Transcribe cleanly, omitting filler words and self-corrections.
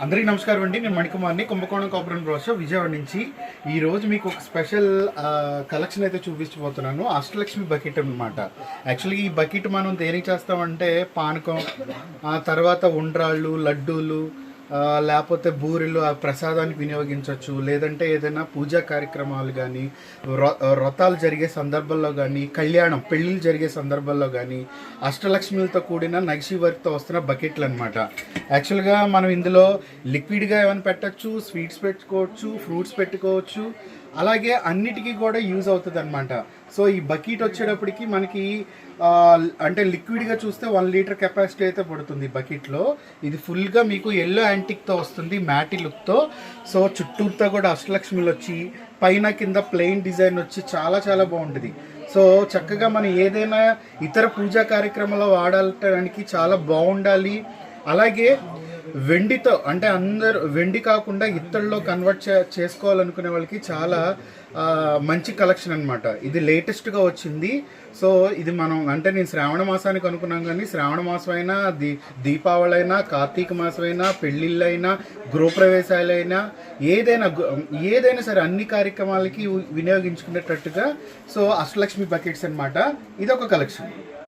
అందరికీ నమస్కారం అండి. నేను మణికుమార్ని, కుంభకోణం కాపురం బ్రోషర్ విజయవాడ నుంచి. ఈరోజు మీకు ఒక స్పెషల్ కలెక్షన్ అయితే చూపించబోతున్నాను. అష్టలక్ష్మి బకెట్ అనమాట. యాక్చువల్లీ ఈ బకెట్ మనం దేనికి చేస్తామంటే పానకం, తర్వాత ఉండ్రాళ్ళు, లడ్డూలు, లేకపోతే బూరెలు ఆ ప్రసాదానికి వినియోగించవచ్చు. లేదంటే ఏదైనా పూజా కార్యక్రమాలు కానీ, వ్రతాలు జరిగే సందర్భంలో కానీ, కళ్యాణం పెళ్ళిళ్ళు జరిగే సందర్భంలో కానీ అష్టలక్ష్మిలతో కూడిన నగిషి వర్క్తో వస్తున్న బకెట్లు అనమాట. యాక్చువల్గా మనం ఇందులో లిక్విడ్గా ఏమైనా పెట్టచ్చు, స్వీట్స్ పెట్టుకోవచ్చు, ఫ్రూట్స్ పెట్టుకోవచ్చు, అలాగే అన్నిటికీ కూడా యూజ్ అవుతుంది అనమాట. సో ఈ బకెట్ వచ్చేటప్పటికి మనకి అంటే లిక్విడ్గా చూస్తే 1 లీటర్ కెపాసిటీ అయితే పడుతుంది బకెట్లో. ఇది ఫుల్గా మీకు ఎల్లో యాంటిక్తో వస్తుంది, మ్యాటి లుక్తో. సో చుట్టూతో కూడా అష్టలక్ష్మిలు వచ్చి పైన కింద ప్లెయిన్ డిజైన్ వచ్చి చాలా చాలా బాగుంటుంది. సో చక్కగా మనం ఏదైనా ఇతర పూజా కార్యక్రమంలో వాడటానికి చాలా బాగుండాలి. అలాగే వెండితో అంటే అందరూ వెండి కాకుండా ఇత్తడిలో కన్వర్ట్ చేసుకోవాలనుకునే వాళ్ళకి చాలా మంచి కలెక్షన్ అనమాట. ఇది లేటెస్ట్గా వచ్చింది. సో ఇది మనం అంటే నేను శ్రావణ మాసానికి అనుకున్నాం, కానీ శ్రావణ మాసం అయినా, దీపావళి అయినా, కార్తీక మాసం అయినా, పెళ్ళిళ్ళైనా, గృహప్రవేశాలైనా, ఏదైనా సరే అన్ని కార్యక్రమాలకి వినియోగించుకునేటట్టుగా సో అష్టలక్ష్మి బకెట్స్ అనమాట. ఇది ఒక కలెక్షన్.